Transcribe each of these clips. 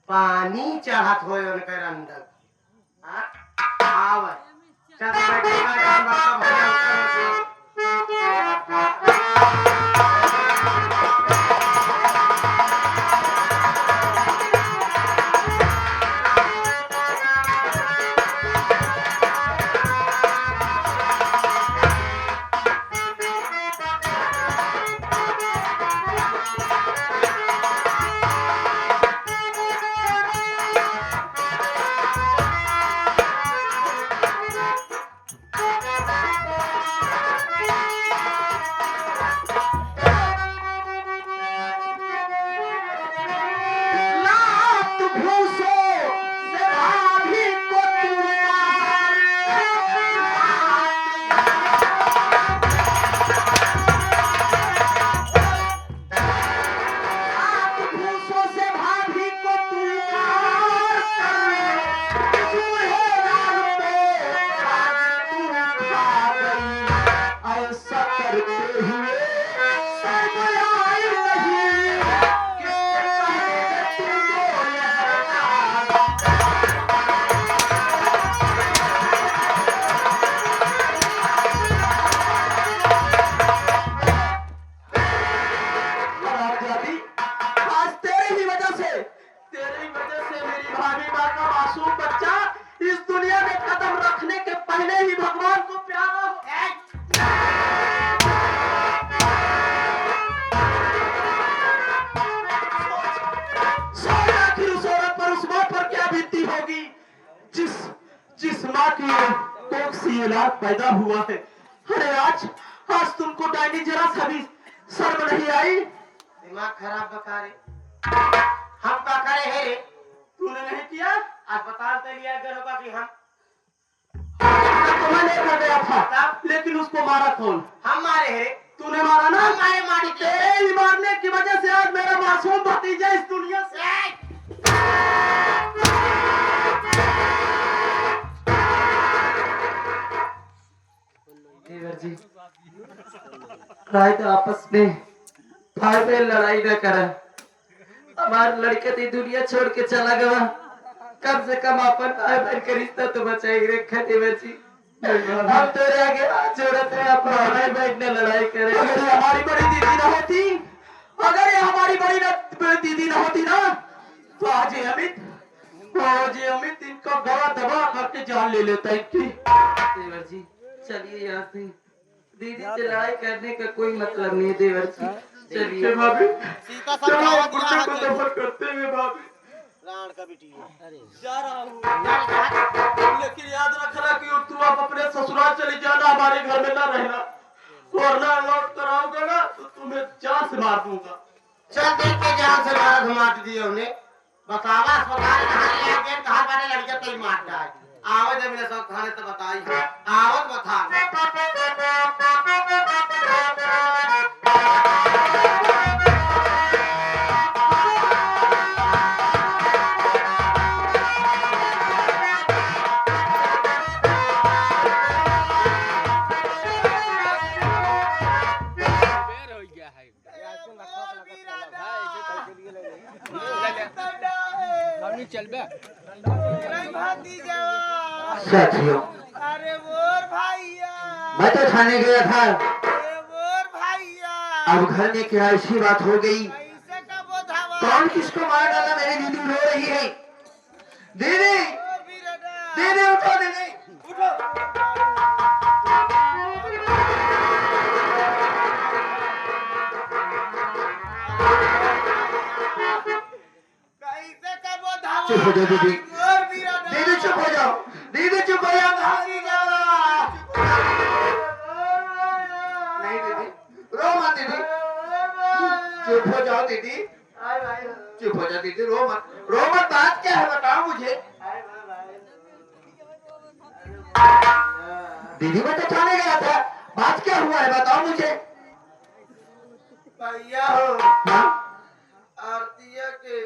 पानी चढ़त हो उनकर अंदर। आव चल बैठेगा काम बाका भैया ऊपर पैदा हुआ है। अरे आज आज तुमको डायनी जरा सभी शर्म नहीं आई? दिमाग खराब बता रे। हम क्या करे है रे? तूने नहीं किया? अस्पताल से लिया गया होगा कि हम तुम्हें लेकर गया था, लेकिन उसको मारा कौन? हम मारे है। तूने मारा ना? हमारे मारी। तेरे ही मारने की वजह से आज मेरा मासूम भतीजा इस दुनिया से देवर जी राय तो आपस में फायदे लड़ाई न करें। हमारे लड़के तो दुनिया छोड़ के चला गया, कम से कम अपन भाई बहन का रिश्ता तो बचाएगी रखा देवर जी। हम तेरे आगे हाथ जोड़ते हैं, अपना भाई बहन न लड़ाई करें। अगर ये हमारी बड़ी दीदी न होती, अगर ये हमारी बड़ी दीदी न होती ना, तो आज ये अमित इनको गवा दबा करके जान ले लेता इनकी। देवर जी चलिए यहाँ से, दीदी से लड़ाई करने का कोई मतलब नहीं देवर जी। चलिए भाभी, सीता को दफन करते हुए भाभी। राण का बिटी है। अरे जा रहा हूँ, लेकिन याद रखना कि तू आप अपने ससुराल चली जाना, हमारे घर में ना रहना, और ना लौट कर आओगे ना तो तुम्हें जान से मार दूंगा। चल देख के जान से मार दिया उन्हें। बतावा अस्पताल कहाँ ले गए, कहाँ बारे लड़के तो मार जाए। आवत जब मेरे सब खाने तो बताई, आवत बता। साथियों, अरे बोर भैया, मैं तो थाने गया था, बोर भैया, अब घर में क्या ऐसी बात हो गई? ऐसे का बोधावा? कौन किसको मार डाला? मेरी दीदी रो रही है। दीदी, दीदी उठो, दीदी उठो। कैसे का बोधावा? चुप हो जाओ दीदी, बोर बिरदा, दीदी चुप हो जाओ, दीदी चुप हो जाओ। भागी जाओ। नहीं दीदी, रो मत दीदी, चुप हो जाओ दीदी, चुप हो जाओ दीदी, रो मत, बात क्या है बताओ मुझे। दीदी मैं तो थाने गया था, बात क्या हुआ है बताओ मुझे। भैया हो हाँ? आरतिया के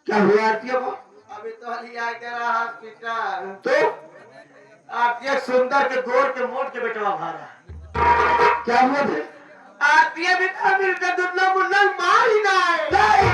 क्या हुआ आरतियों को? अभी तो लिया गया हॉस्पिटल। तो आरतिया सुंदर के गोर के मोट के बेटवा भारा। क्या हुआ फिर? आरतिया भी था मिलकर दुल्ला मुन्ना मार ही ना है। नहीं,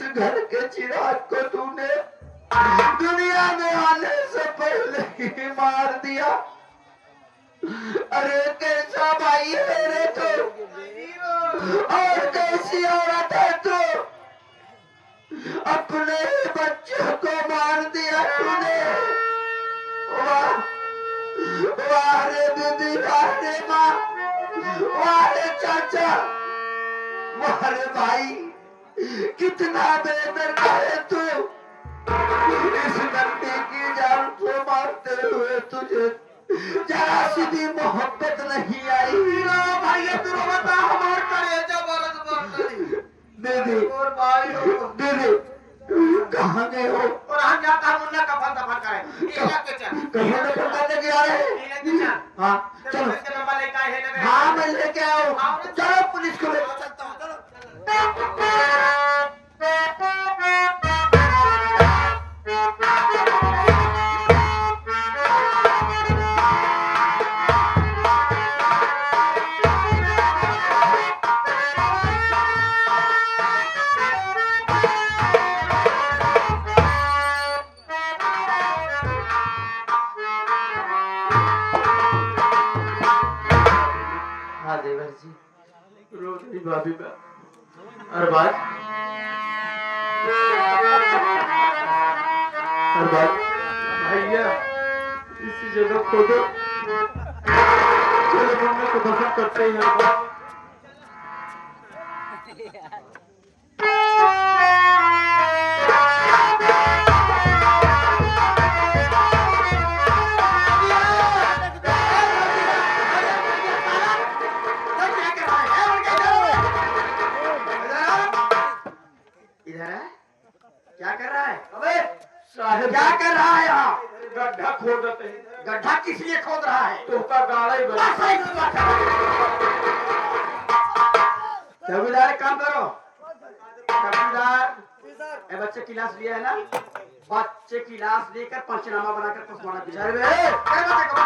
इस घर के चिराग को तूने दुनिया में आने से पहले ही मार दिया। अरे कैसा भाई है रे तू, और कैसी औरत है तू, अपने ही बच्चों को मार दिया तूने। वाह वाह रे दीदी, वाह रे माँ, वाह रे चाचा, वाह रे भाई, कितना बेदर्द है तू। इस लड़की की जान को मारते हुए तुझे जरा सी भी मोहब्बत नहीं आई। भाई तू बता हमार कलेजा बरस बरस दीदी और भाई दीदी कहाँ गए हो? और हम जाता हम उन्ना कफन दफन करे इला के चल कहीं तो करने के आ रहे हैं। इला के चल हाँ चलो, पुलिस के नंबर लेके आए हैं। हाँ मैं लेके आओ, चलो पुलिस को ले चलता हूं चलो। हाँ देवर जी, रो रही भाभी बा। अरबाज अरबाज भैया इसी जगह खोदो, चलो मम्मी को दफन करते हैं। अरबाज क्या कर रहा है? अबे साहब क्या कर रहा है यहाँ? गड्ढा खोदते हैं। गड्ढा किस लिए खोद रहा है? तो का गाड़ा ही बना। चौकीदार काम करो। चौकीदार ए बच्चे की लाश लिया है ना? बच्चे की लाश लेकर पंचनामा बनाकर पोस्टमार्टम दिया। बच्चे को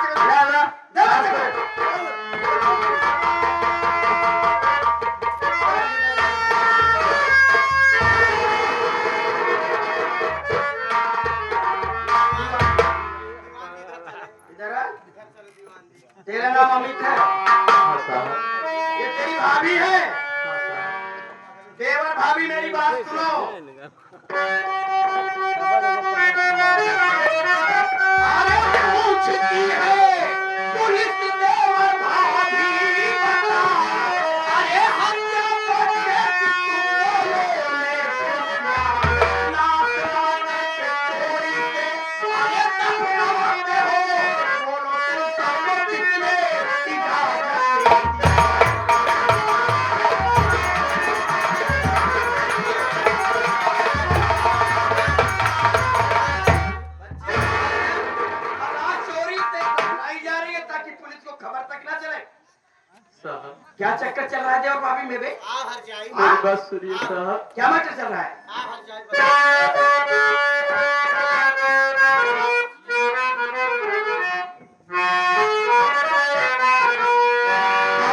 तेरा नाम अमित है? हाँ साहब, ये तेरी भाभी है? हाँ साहब। देवर भाभी मेरी बात सुनो। अरे पूछती है पुलिस देवर भाभी बता, अरे हम क्या बच्चे लाश लाने के चोरी से, अरे तब नवाते हो, बोलो तुम सबको किसने इजाजत दी? चोरी से बनाई जा रही है ताकि पुलिस को खबर तक ना चले। साहब क्या चक्कर चल रहा है देवर भाभी में बे? मेरी बात सुनिए साहब। क्या मैटर चल रहा है?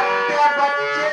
हत्या बच्चे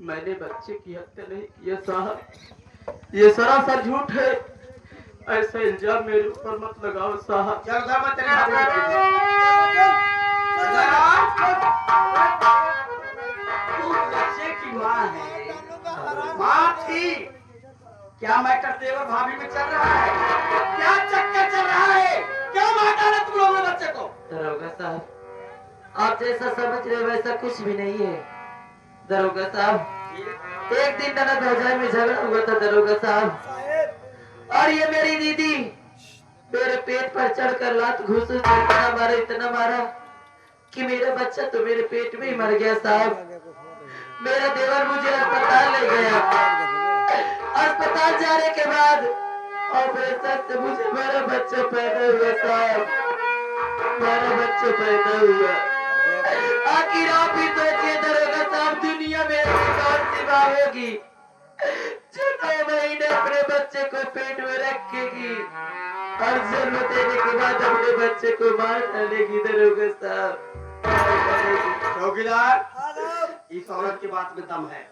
मैंने बच्चे की हत्या नहीं की है साहब, ये सरासर झूठ है। ऐसा इल्जाम मेरे ऊपर मत लगाओ साहब। चल उधर मत, तेरे भाभी को इधर आ। तू बच्चे की माँ है, माँ थी। क्या मैटर तेवर भाभी में चल रहा है? क्या चक्कर चल रहा है? क्यों मार डाला तुम लोगों ने बच्चे को? दरोगा साहब, आप जैसा समझ रहे हो वैसा कुछ भी नहीं है। दरोगा साहब, एक दिन ननद भौजाई में झगड़ा हुआ था दरोगा साहब, और ये मेरी दीदी मेरे पेट पर चढ़कर लात घुस इतना मारा कि मेरा बच्चा तो मेरे पेट में ही मर गया साहब। मेरा देवर मुझे अस्पताल ले गया। अस्पताल जाने के बाद ऑपरेशन से मुझे मेरा बच्चा पैदा हुआ साहब, मेरा बच्चा पैदा हुआ। आखिर आप ही सोचिए दरोगा साहब, दुनिया में ऐसी कौन सी माँ होगी जो 9 महीने अपने बच्चे को पेट में रखेगी और जन्म देने के बाद अपने बच्चे को मार डालेगी दरोगा साहब। चौकीदार, इस औरत की बात में दम है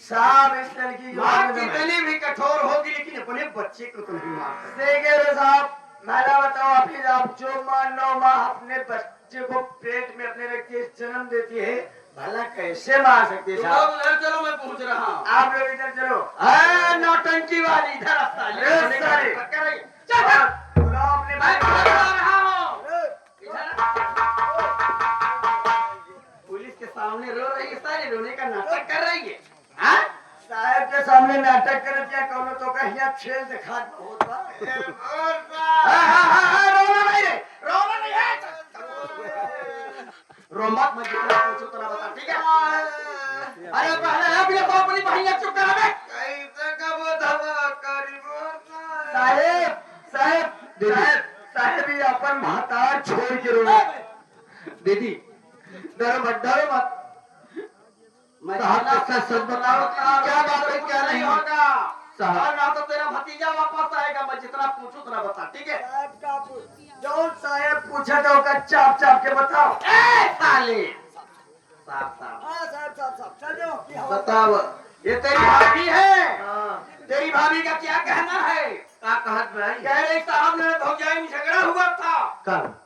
साहब। इस लड़की की माँ बात में दम है। कितनी भी कठोर होगी लेकिन अपने बच्चे को तो नहीं मार सकती। देखिए रे साहब, मैंने बताओ अपनी आप जो माँ 9 माह अपने बच्चे को पेट में अपने रख के जन्म देती है, भला कैसे मार सकती है तुम साहब? लोग उधर चलो, मैं पूछ रहा हूँ। आप लोग इधर चलो। नौटंकी वाली इधर रास्ता ले। अरे साले। चल बुलाओ अपने मैं भाई को। बता रहा हूँ। पुलिस के सामने रो रही है, सारी रोने का नाटक कर रही है। हाँ? साहब के सामने नाटक करे क्या कौनो तो कहिया खेल दिखा बहुत बा। रोना नहीं है, रोना नहीं है। रो मत, मैं जितना पूछूं उतना बता, ठीक है? अरे पहले अपने को अपनी बहिनिया चुप करा दे। कैसे कब धवा करी बोलना। साहेब साहेब साहेब ये अपन भातार छोड़ के रो। दीदी डरो मत, डरो मत। मैं साहब कहना के साथ सच बताओ, क्या बात है क्या नहीं होगा साहब। और ना तो तेरा भतीजा वापस आएगा, मैं जितना पूछूं उतना बता, ठीक है? साहब का जो साहेब पूछा तो का चाप चाप के बताओ। ए साले, साहब हाँ साहब चल जाओ। बताओ, ये तेरी भाभी है? हाँ। तेरी भाभी का क्या कहना है? क्या कहत भाई? कह रही साहब ने भौजाई में झगड़ा हुआ था। कब?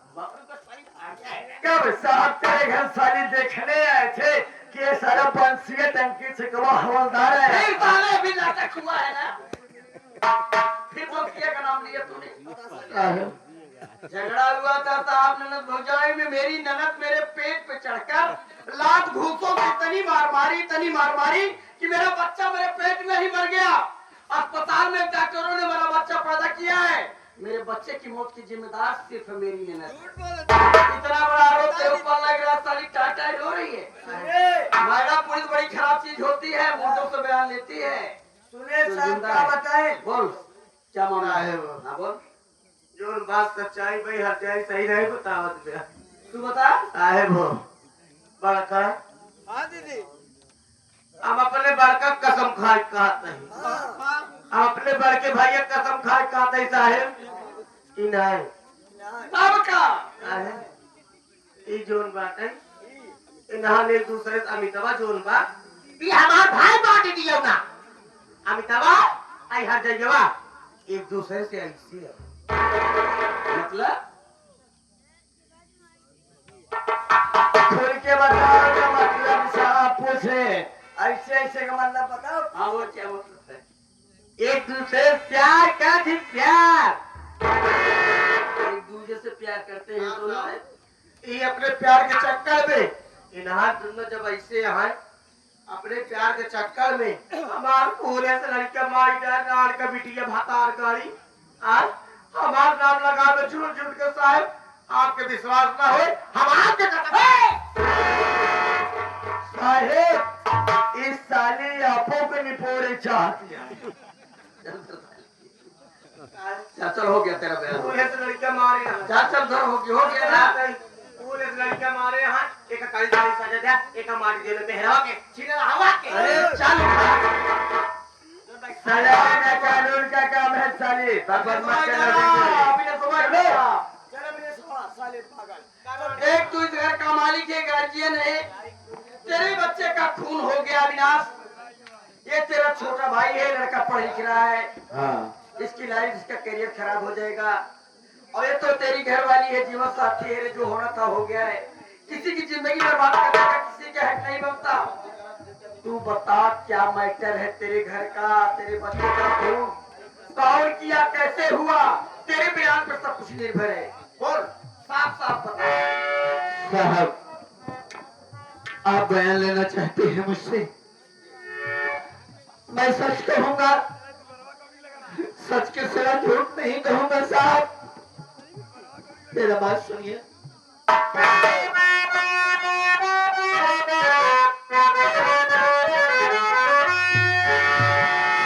कब साहब तेरे घर साली देखने आए थे कि ये सारा बंसीय टंकी से कवा हवलदार है। नहीं साले, अभी नाटक हुआ है ना। फिर बंसिया का नाम लिया तूने। झगड़ा हुआ था साहब ननद भौजाई में। मेरी ननद मेरे पेट पे चढ़कर लात घूसों की तनी मार मारी कि मेरा बच्चा मेरे पेट में ही मर गया। अस्पताल में डॉक्टरों ने मेरा बच्चा पैदा किया है। मेरे बच्चे की मौत की जिम्मेदार सिर्फ मेरी ननद। इतना बड़ा आरोप तेरे ऊपर लग रहा, साली टाटा हो रही है। मैडम, पुलिस बड़ी खराब चीज होती है, मुद्दों से बयान लेती है। सुने तो साहब जिंदा क्या है। बताए? बोल, क्या मामला क्या है? है वो? हाँ बोल, जो बात सच्चाई भाई हत्याई सही नहीं बतावत बे। तू बता। साहेब हो बड़का। हाँ दीदी। हम अपने बड़का कसम खाए कहत नहीं। हम अपने बड़के भाई के कसम खाए कहत नहीं साहेब। ई नहीं सबका साहेब, ई जोन बात है इन्हां एक दूसरे से अमिताभा जोन बा ये हमार भाई बांट दियो ना। अमिताभा आई हर जगह एक दूसरे से ऐसी है। मतलब खोल के बताओ का मतलब साहब पूछे। ऐसे ऐसे का मतलब बताओ। हाँ वो क्या मतलब है? एक दूसरे से प्यार का थी प्यार। एक दूसरे से प्यार करते हैं तो ना। ये अपने प्यार के चक्कर में इन्हां दोनों जब ऐसे हैं अपने प्यार के चक्कर में हमार पूरे से लड़का माई डाल का बिटिया भातार गाड़ी आज हमार नाम लगा दो झूठ झूठ के साहब। आपके विश्वास ना हो हम आपके साहेब इस साली आपो को निपोड़े चाहती है। चल हो गया तेरा बयान। पूरे से लड़का मारे यहाँ। चल धर हो गया ना। पूरे से लड़का मारे यहाँ एक काली साड़ी सजा दिया एक माटी जेल में हवा के छीने हवा के। अरे चल सलाह में कानून का काम है साली पर मत करना। अभी ना सुबह देख, तू इस घर का मालिक है, गार्जियन है। तेरे बच्चे का खून हो गया अविनाश। ये तेरा छोटा भाई है, लड़का पढ़ लिख रहा है। हाँ। इसकी लाइफ, इसका करियर खराब हो जाएगा। और ये तो तेरी घर वाली है, जीवन साथी है, जो होना था हो गया है। किसी की जिंदगी बर्बाद करने का किसी का हक नहीं बनता। तू बता क्या मैटर है तेरे घर का, तेरे बच्चे का खून कौन किया, कैसे हुआ? तेरे बयान पर सब कुछ निर्भर है। बोल, साफ साफ बता। साहब, आप बयान लेना चाहते हैं मुझसे? मैं सच कहूंगा, सच के सिवा झूठ नहीं कहूंगा साहब। मेरा बात सुनिए।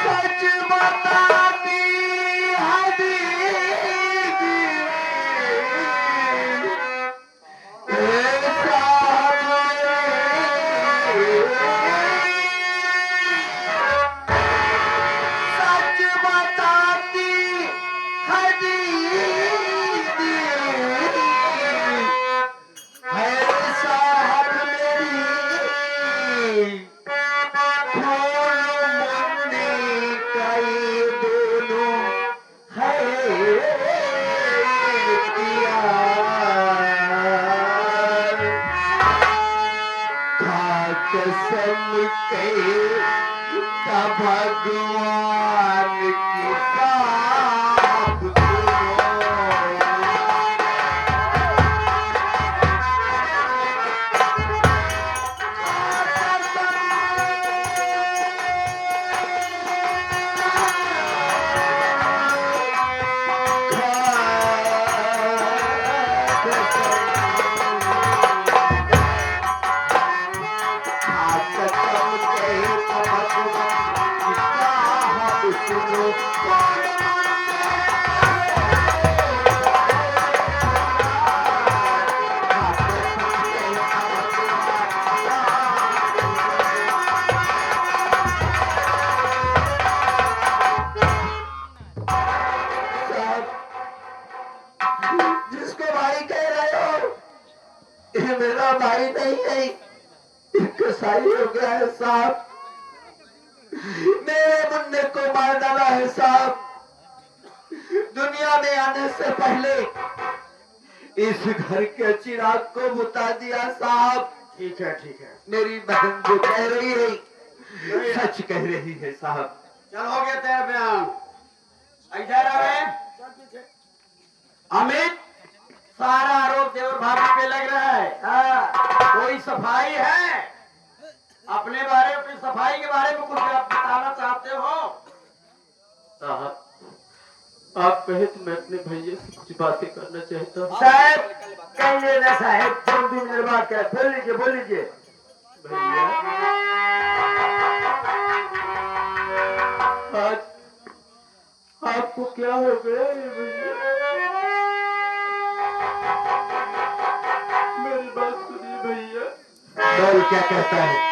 सच बताती कसम का भगवान की साथ जिसको भाई कह रहे हो, ये मेरा भाई नहीं है, कसाई हो गया है साहब। मेरे मुन्ने को मार डाला है साहब। दुनिया में आने से पहले इस घर के चिराग को बुता दिया साहब। ठीक है, ठीक है। मेरी बहन जो कह रही है सच कह रही है साहब। चल, हो गया तेरा बयान। इधर आ रहे अमित, सारा आरोप देवर भाभी पे लग रहा है। हाँ, कोई सफाई है? अपने बारे में, अपनी सफाई के बारे में कुछ आप बताना चाहते हो? साहब, आप कहे तो मैं अपने भैया से कुछ बातें करना चाहता हूँ। साहब कहिए ना साहब, तुम भी मेरी बात कर। बोल लीजिए, बोल लीजिए। भैया, आज आपको क्या हो गया है भैया? मेरी बात सुनिए भैया। बोल, क्या कहता है?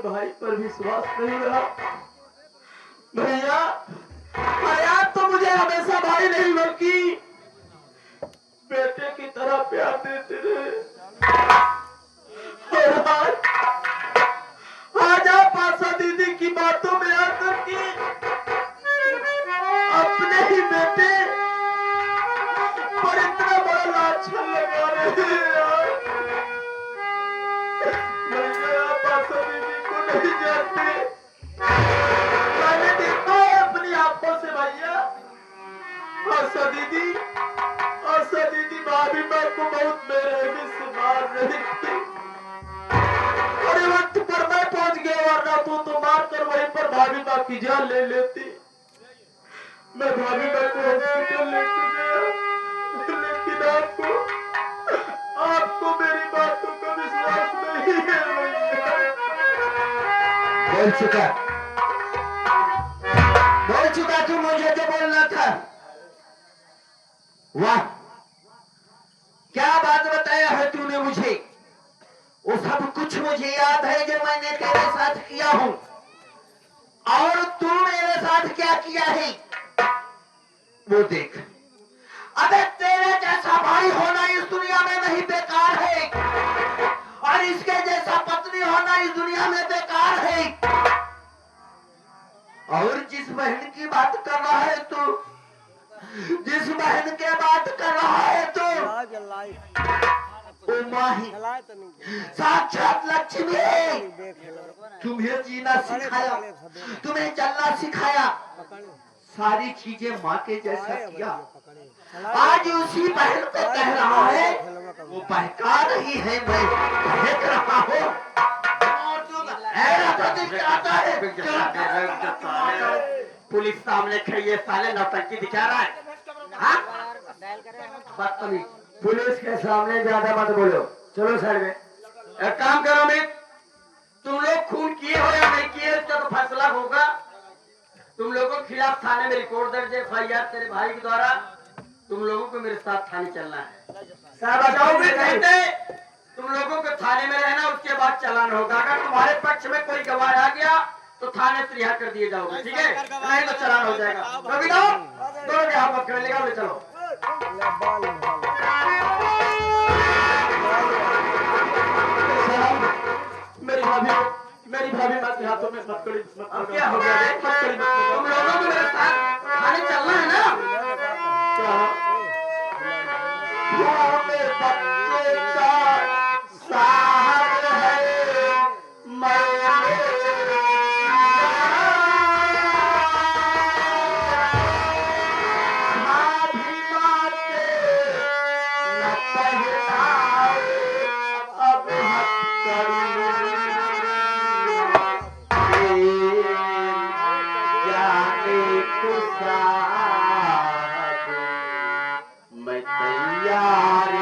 भाई पर विश्वास नहीं रहा भैया। आया तो मुझे हमेशा भाई नहीं बल्कि बेटे की तरह प्यार देते रहे। और आज आप आशा दीदी की बातों में आकर के अपने ही बेटे पर इतना बड़ा लाछन लगा रहे हैं यार। भैया आप आशा दीदी को नहीं जानते, मैंने देखा है अपनी आंखों से भैया। आशा दीदी भाभी माँ को बहुत बेरहमी से मार रही थी। अरे वक्त पर मैं पहुंच गया, वरना तू तो मार कर वहीं पर भाभी माँ की जान ले लेती। मैं भाभी माँ को हॉस्पिटल लेके गया, लेकिन आपको मेरी बातों का विश्वास नहीं है भैया। बोल चुका तू मुझे जो बोलना था। वाह, क्या बात बताया है तूने मुझे। वो सब कुछ मुझे याद है जो मैंने तेरे साथ किया हूं, और तू मेरे साथ क्या किया है वो देख। अबे तेरे जैसा भाई होना इस दुनिया में नहीं बेकार है, और इसके जैसा पत्नी होना इस दुनिया में बेकार है। और जिस बहन की बात कर रहा है तू, जिस बहन के बात कर रहा है तू, ओ माही साक्षात लक्ष्मी है। तुम्हें जीना सिखाया, तुम्हें चलना सिखाया, सारी चीजें माँ के जैसा किया। आज उसी बहन को कह रहा है, वो बहका रही है, मैं देख रहा हूँ। आता है पुलिस सामने खड़ी है, साले नौटंकी दिखा रहा है। बदतमीज, पुलिस के सामने ज्यादा मत बोलो, चलो साइड में। एक काम करो अमित, तुम लोग खून किए हो या नहीं किए इसका तो फैसला होगा। तुम लोगों के खिलाफ थाने में रिकॉर्ड दर्ज है, FIR तेरे भाई के द्वारा। तुम लोगों को मेरे साथ थाने चलना है। साहब कहते तुम लोगों को थाने में रहना, उसके बाद चालान होगा। अगर तुम्हारे पक्ष में कोई गवाह आ गया तो थाने से रिहा कर दिए जाओगे, ठीक है? नहीं तो चालान हो जाएगा। कभी दोनों के हाथ पकड़ लेगा, ले चलो। मेरी भाभी बात के हाथों में मत करी। अब क्या हो गया? तुम लोगों को मेरे साथ थाने चलना है ना? मेरे बच्चे का साहब है मैं तैयार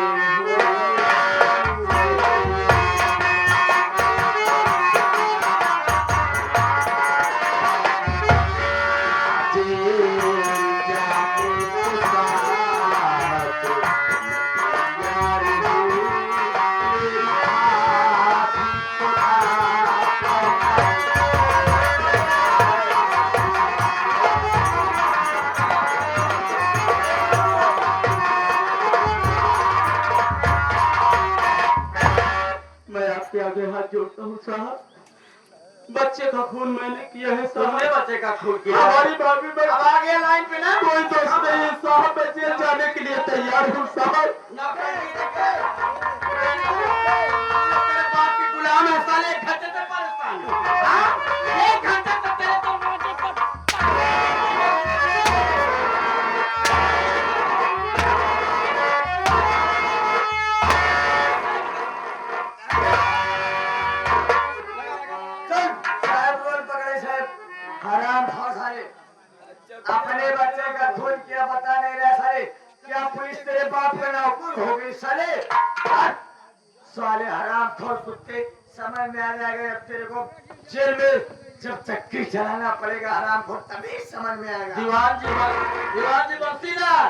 आगे हाथ जोड़ता हूँ साहब। बच्चे का खून मैंने किया है साहब। तुमने बच्चे का खून किया? हमारी भाभी में अब आ गया लाइन पे ना। कोई दोस्त नहीं है साहब, मैं जेल जाने के लिए तैयार हूँ साहब। तेरे बाप की गुलाम है साले, एक घंटे से परेशान है। एक घंटे से तेरे तो हराम था सारे, अपने बच्चे का खून किया बता नहीं रहा साले। क्या पुलिस तेरे बाप का नौकर हो गई साले? साले हराम खोर कुत्ते, समझ में आ जाएगा अब तेरे को। जेल में जब चक्की चलाना पड़ेगा हराम खोर, तभी समझ में आएगा। दीवान जी बंसीलाल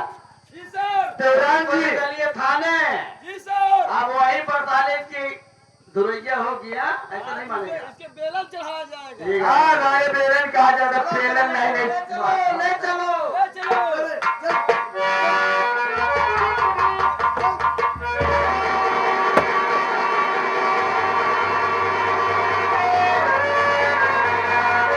जी सर, देवरान जी चलिए थाने जी सर। अब वही पर साले की दुरैया हो गया, ऐसा नहीं मानेगा। इसके बेलन चढ़ाया जाएगा। हाँ, बेलन कहा जाता, बेलन नहीं चलो।